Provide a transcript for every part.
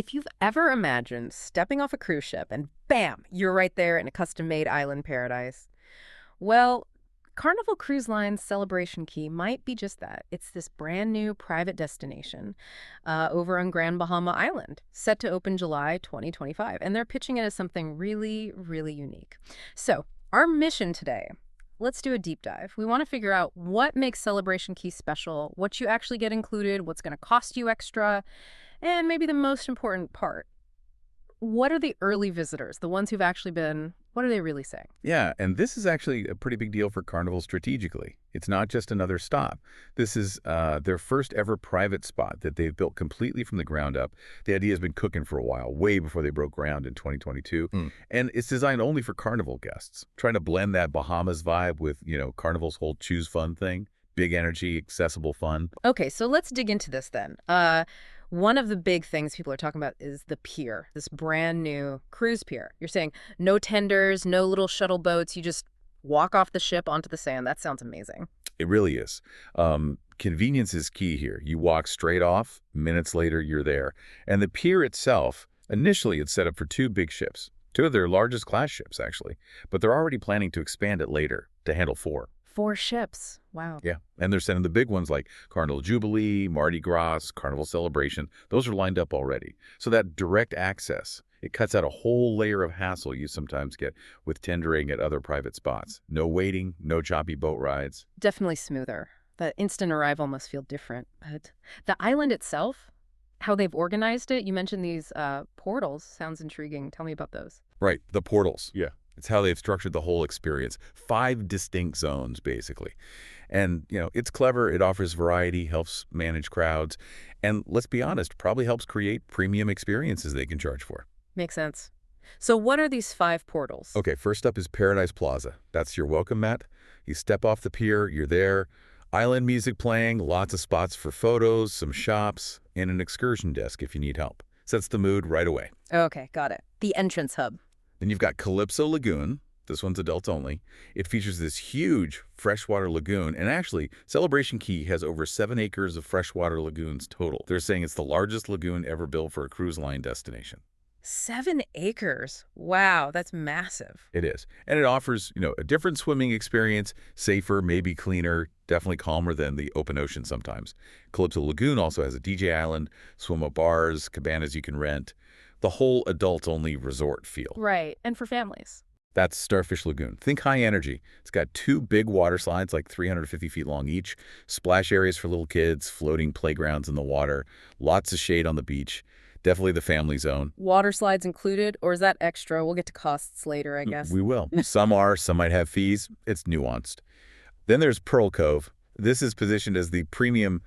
If you've ever imagined stepping off a cruise ship and bam, you're right there in a custom-made island paradise, well, Carnival Cruise Line's Celebration Key might be just that. It's this brand new private destination over on Grand Bahama Island, set to open July 2025. And they're pitching it as something really, really unique. So, our mission today, let's do a deep dive. We want to figure out what makes Celebration Key special, what you actually get included, what's going to cost you extra, and maybe the most important part, what are the early visitors, the ones who've actually been, what are they really saying? Yeah, and this is actually a pretty big deal for Carnival strategically. It's not just another stop. This is their first ever private spot that they've built completely from the ground up. The idea has been cooking for a while, way before they broke ground in 2022. And it's designed only for Carnival guests, trying to blend that Bahamas vibe with, Carnival's whole choose fun thing. Big energy, accessible fun. Okay, so let's dig into this then. One of the big things people are talking about is the pier, this brand new cruise pier. You're saying no tenders, no little shuttle boats. You just walk off the ship onto the sand. That sounds amazing. It really is. Convenience is key here. You walk straight off, minutes later, you're there. And the pier itself, initially it's set up for two big ships, two of their largest class ships, actually. But they're already planning to expand it later to handle four. 4 ships. Wow. Yeah, and they're sending the big ones like Carnival Jubilee, Mardi Gras, Carnival Celebration. Those are lined up already. So that direct access, it cuts out a whole layer of hassle you sometimes get with tendering at other private spots. No waiting, no choppy boat rides. Definitely smoother. The instant arrival must feel different. But the island itself, how they've organized it, you mentioned these portals. Sounds intriguing. Tell me about those. Right, the portals. Yeah. It's how they've structured the whole experience. 5 distinct zones, basically. And, it's clever. It offers variety, helps manage crowds, and let's be honest, probably helps create premium experiences they can charge for. Makes sense. So what are these 5 portals? Okay, first up is Paradise Plaza. That's your welcome mat. You step off the pier, you're there. Island music playing, lots of spots for photos, some shops, and an excursion desk if you need help. Sets the mood right away. Okay, got it. The entrance hub. Then you've got Calypso Lagoon. This one's adults only. It features this huge freshwater lagoon, and actually, Celebration Key has over 7 acres of freshwater lagoons total. They're saying it's the largest lagoon ever built for a cruise line destination. 7 acres. Wow, that's massive. It is. And it offers, a different swimming experience, safer, maybe cleaner, definitely calmer than the open ocean sometimes. Calypso Lagoon also has a DJ island, swim-up bars, cabanas you can rent. The whole adult-only resort feel. Right, and for families. That's Starfish Lagoon. Think high energy. It's got 2 big water slides, like 350 feet long each, splash areas for little kids, floating playgrounds in the water, lots of shade on the beach. Definitely the family zone. Water slides included, or is that extra? We'll get to costs later, I guess. We will. Some are, some might have fees. It's nuanced. Then there's Pearl Cove. This is positioned as the premium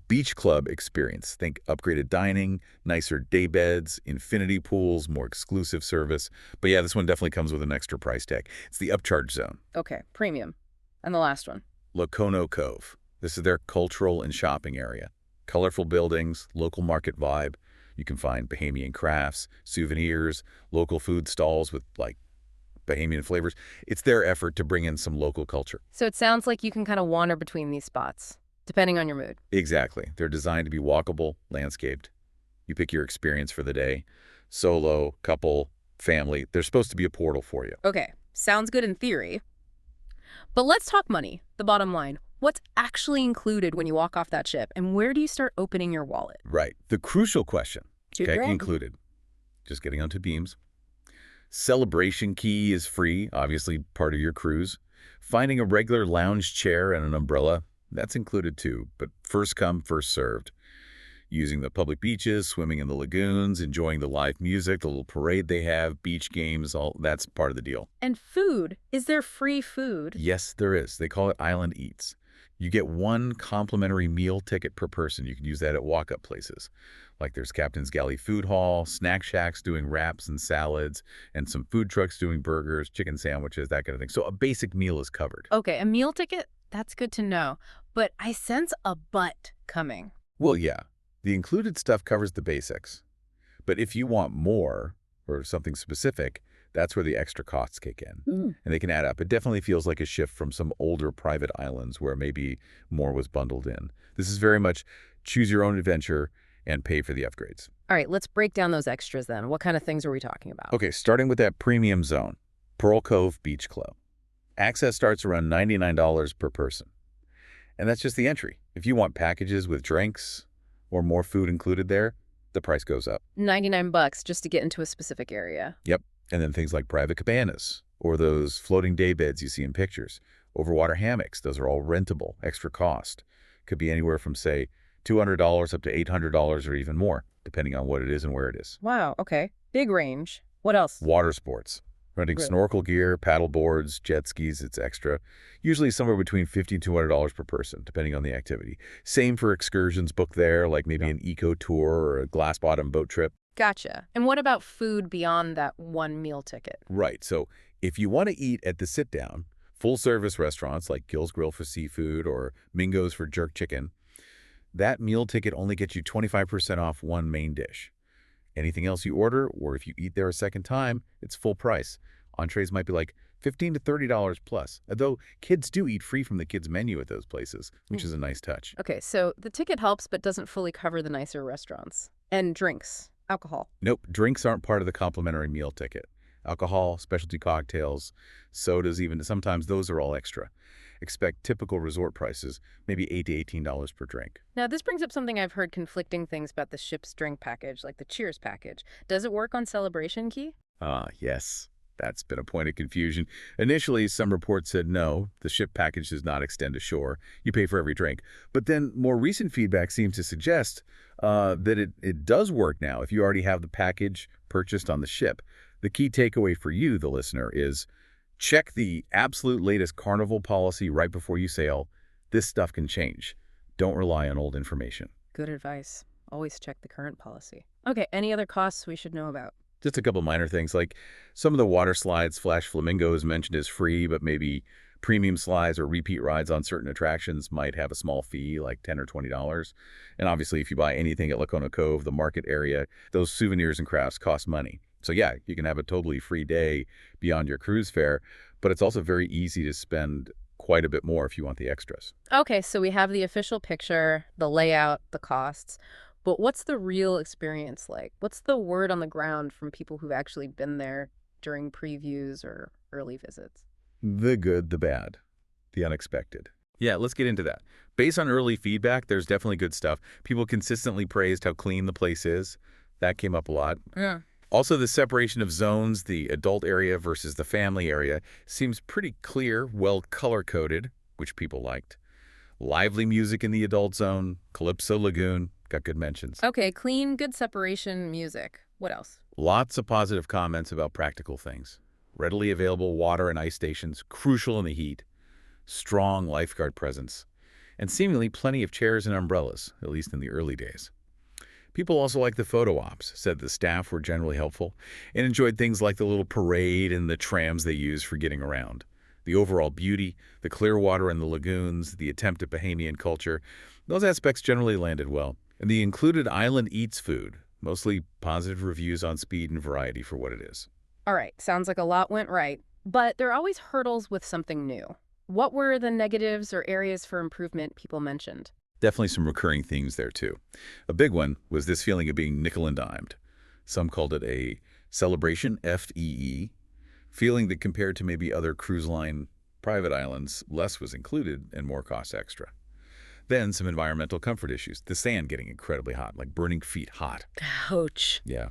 beach club experience. Think upgraded dining, nicer day beds, infinity pools, more exclusive service. But yeah, this one definitely comes with an extra price tag. It's the upcharge zone. Okay, premium. And the last one? Lokono Cove. This is their cultural and shopping area. Colorful buildings, local market vibe. You can find Bahamian crafts, souvenirs, local food stalls with, Bahamian flavors. It's their effort to bring in some local culture. So it sounds like you can kind of wander between these spots, depending on your mood. Exactly. They're designed to be walkable, landscaped. You pick your experience for the day. Solo, couple, family. There's supposed to be a portal for you. Okay, sounds good in theory. But let's talk money, the bottom line. What's actually included when you walk off that ship, and where do you start opening your wallet? Right. The crucial question. $2,000. Included. Just getting onto beams. Celebration Key is free, obviously part of your cruise. Finding a regular lounge chair and an umbrella, that's included too, but first come, first served. Using the public beaches, swimming in the lagoons, enjoying the live music, the little parade they have, beach games, all that's part of the deal. And food? Is there free food? Yes, there is. They call it Island Eats. You get 1 complimentary meal ticket per person. You can use that at walk-up places. Like there's Captain's Galley Food Hall, snack shacks doing wraps and salads, and some food trucks doing burgers, chicken sandwiches, that kind of thing. So a basic meal is covered. Okay, a meal ticket? That's good to know. But I sense a but coming. Well, yeah. The included stuff covers the basics. But if you want more, or something specific, that's where the extra costs kick in. And they can add up. It definitely feels like a shift from some older private islands where maybe more was bundled in. This is very much choose your own adventure and pay for the upgrades. All right, let's break down those extras then. What kind of things are we talking about? Okay, starting with that premium zone, Pearl Cove Beach Club. Access starts around $99 per person. And that's just the entry. If you want packages with drinks or more food included there, the price goes up. 99 bucks just to get into a specific area. Yep. And then things like private cabanas or those floating day beds you see in pictures. Overwater hammocks, those are all rentable, extra cost. Could be anywhere from, say, $200 up to $800 or even more, depending on what it is and where it is. Wow, okay. Big range. What else? Water sports. Renting Really? snorkel gear, paddle boards, jet skis, it's extra. Usually somewhere between $50 and $200 per person, depending on the activity. Same for excursions booked there, like maybe an eco tour or a glass bottom boat trip. Gotcha. And what about food beyond that one meal ticket? Right. So if you want to eat at the sit-down, full-service restaurants like Gill's Grill for seafood or Mingo's for jerk chicken, that meal ticket only gets you 25% off one main dish. Anything else you order, or if you eat there a second time, it's full price. Entrees might be like $15 to $30 plus, although kids do eat free from the kids' menu at those places, which is a nice touch. Okay, so the ticket helps but doesn't fully cover the nicer restaurants. And drinks, alcohol. Nope, drinks aren't part of the complimentary meal ticket. Alcohol, specialty cocktails, sodas even, sometimes those are all extra. Expect typical resort prices, maybe $8 to $18 per drink. Now, this brings up something I've heard conflicting things about the ship's drink package, like the Cheers package. Does it work on Celebration Key? Yes. That's been a point of confusion. Initially, some reports said no, the ship package does not extend to shore. You pay for every drink. But then more recent feedback seems to suggest that it does work now if you already have the package purchased on the ship. The key takeaway for you, the listener, is check the absolute latest Carnival policy right before you sail. This stuff can change. Don't rely on old information. Good advice. Always check the current policy. Okay, any other costs we should know about? Just a couple minor things, like some of the water slides, Flash Flamingo is mentioned as free, but maybe premium slides or repeat rides on certain attractions might have a small fee, like $10 or $20. And obviously, if you buy anything at Lokono Cove, the market area, those souvenirs and crafts cost money. So yeah, you can have a totally free day beyond your cruise fare, but it's also very easy to spend quite a bit more if you want the extras. Okay, so we have the official picture, the layout, the costs. But what's the real experience like? What's the word on the ground from people who've actually been there during previews or early visits? The good, the bad, the unexpected. Yeah, let's get into that. Based on early feedback, there's definitely good stuff. People consistently praised how clean the place is. That came up a lot. Yeah. Also, the separation of zones, the adult area versus the family area, seems pretty clear, well color-coded, which people liked. Lively music in the adult zone, Calypso Lagoon, got good mentions. Okay, clean, good separation, music. What else? Lots of positive comments about practical things. Readily available water and ice stations, crucial in the heat. Strong lifeguard presence. And seemingly plenty of chairs and umbrellas, at least in the early days. People also liked the photo ops, said the staff were generally helpful, and enjoyed things like the little parade and the trams they use for getting around. The overall beauty, the clear water in the lagoons, the attempt at Bahamian culture, those aspects generally landed well. And the included island eats food, mostly positive reviews on speed and variety for what it is. All right, sounds like a lot went right. But there are always hurdles with something new. What were the negatives or areas for improvement people mentioned? Definitely some recurring themes there, too. A big one was this feeling of being nickel and dimed. Some called it a celebration, FEE, feeling that compared to maybe other cruise line private islands, less was included and more cost extra. Then some environmental comfort issues. The sand getting incredibly hot, like burning feet hot. Ouch. Yeah.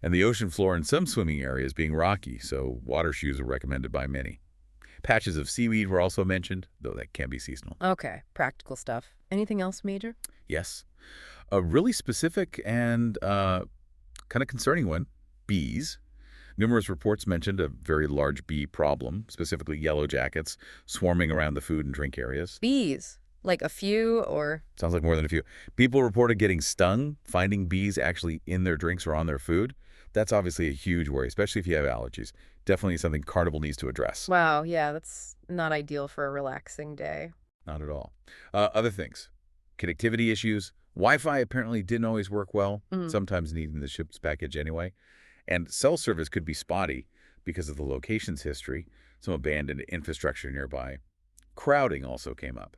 And the ocean floor in some swimming areas being rocky, so water shoes are recommended by many. Patches of seaweed were also mentioned, though that can be seasonal. Okay, practical stuff. Anything else major? Yes. A really specific and kind of concerning one, bees. Numerous reports mentioned a very large bee problem, specifically yellow jackets, swarming around the food and drink areas. Bees. Like a few or... Sounds like more than a few. People reported getting stung, finding bees actually in their drinks or on their food. That's obviously a huge worry, especially if you have allergies. Definitely something Carnival needs to address. Wow, yeah, that's not ideal for a relaxing day. Not at all. Other things. Connectivity issues. Wi-Fi apparently didn't always work well, sometimes needing the ship's package anyway. And cell service could be spotty because of the location's history, some abandoned infrastructure nearby. Crowding also came up.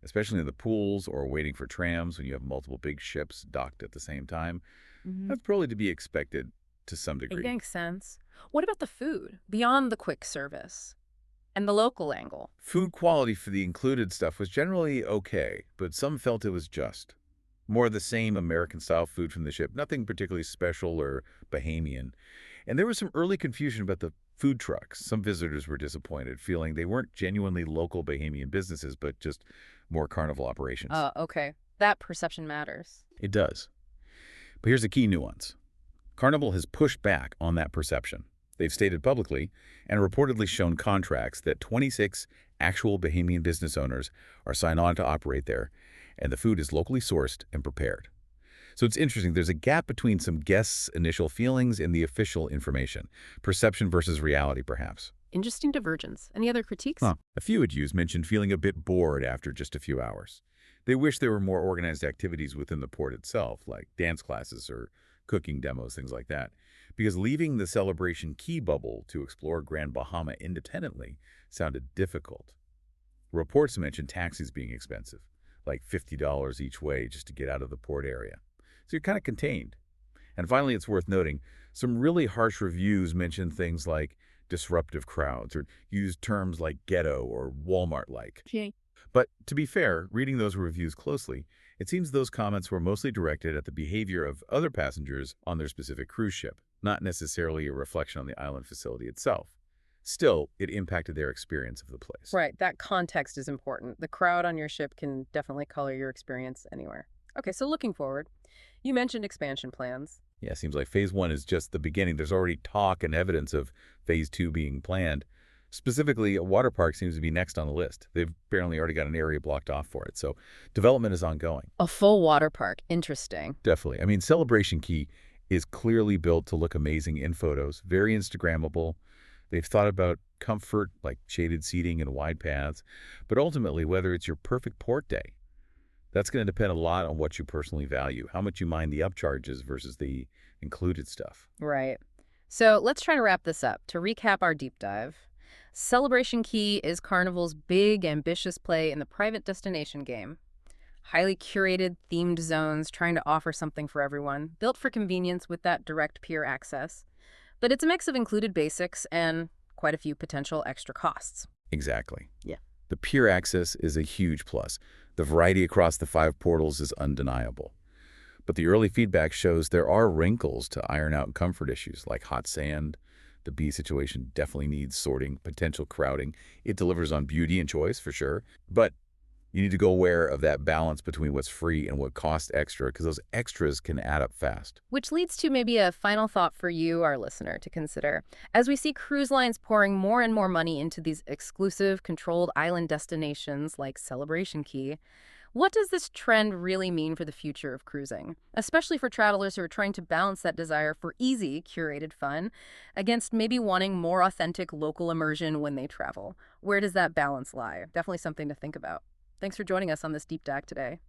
especially in the pools or waiting for trams when you have multiple big ships docked at the same time. Hmm. That's probably to be expected to some It degree. makes sense. What about the food, beyond the quick service? And the local angle? Food quality for the included stuff was generally okay, but some felt it was just. More of the same American-style food from the ship, nothing particularly special or Bahamian. And there was some early confusion about the food trucks. Some visitors were disappointed, feeling they weren't genuinely local Bahamian businesses, but just more carnival operations. Okay. That perception matters. It does. But here's the key nuance. Carnival has pushed back on that perception. They've stated publicly and reportedly shown contracts that 26 actual Bahamian business owners are signed on to operate there, and the food is locally sourced and prepared. So it's interesting. There's a gap between some guests' initial feelings and the official information. Perception versus reality, perhaps. Interesting divergence. Any other critiques? A few adju's mentioned feeling a bit bored after just a few hours. They wish there were more organized activities within the port itself, like dance classes or cooking demos, things like that. Because leaving the Celebration Key bubble to explore Grand Bahama independently sounded difficult. Reports mentioned taxis being expensive, like $50 each way just to get out of the port area. So you're kind of contained. And finally, it's worth noting, some really harsh reviews mentioned things like disruptive crowds or used terms like ghetto or Walmart-like. Okay. But to be fair, reading those reviews closely, it seems those comments were mostly directed at the behavior of other passengers on their specific cruise ship, not necessarily a reflection on the island facility itself. Still, it impacted their experience of the place. Right. That context is important. The crowd on your ship can definitely color your experience anywhere. Okay, so looking forward, you mentioned expansion plans. Yeah, seems like phase one is just the beginning. There's already talk and evidence of phase two being planned. Specifically, a water park seems to be next on the list. They've apparently already got an area blocked off for it. So development is ongoing. A full water park. Interesting. Definitely. I mean, Celebration Key is clearly built to look amazing in photos, very Instagrammable. They've thought about comfort, like shaded seating and wide paths. But ultimately, whether it's your perfect port day, that's going to depend a lot on what you personally value, how much you mind the upcharges versus the included stuff. Right. So let's try to wrap this up. To recap our deep dive, Celebration Key is Carnival's big, ambitious play in the private destination game. Highly curated, themed zones trying to offer something for everyone, built for convenience with that direct pier access. But it's a mix of included basics and quite a few potential extra costs. Exactly. Yeah. The pier access is a huge plus. The variety across the 5 portals is undeniable. But the early feedback shows there are wrinkles to iron out comfort issues like hot sand. The B situation definitely needs sorting, potential crowding. It delivers on beauty and choice for sure. But you need to go aware of that balance between what's free and what costs extra, because those extras can add up fast. Which leads to maybe a final thought for you, our listener, to consider. As we see cruise lines pouring more and more money into these exclusive, controlled island destinations like Celebration Key, what does this trend really mean for the future of cruising? Especially for travelers who are trying to balance that desire for easy, curated fun against maybe wanting more authentic local immersion when they travel. Where does that balance lie? Definitely something to think about. Thanks for joining us on this deep dive today.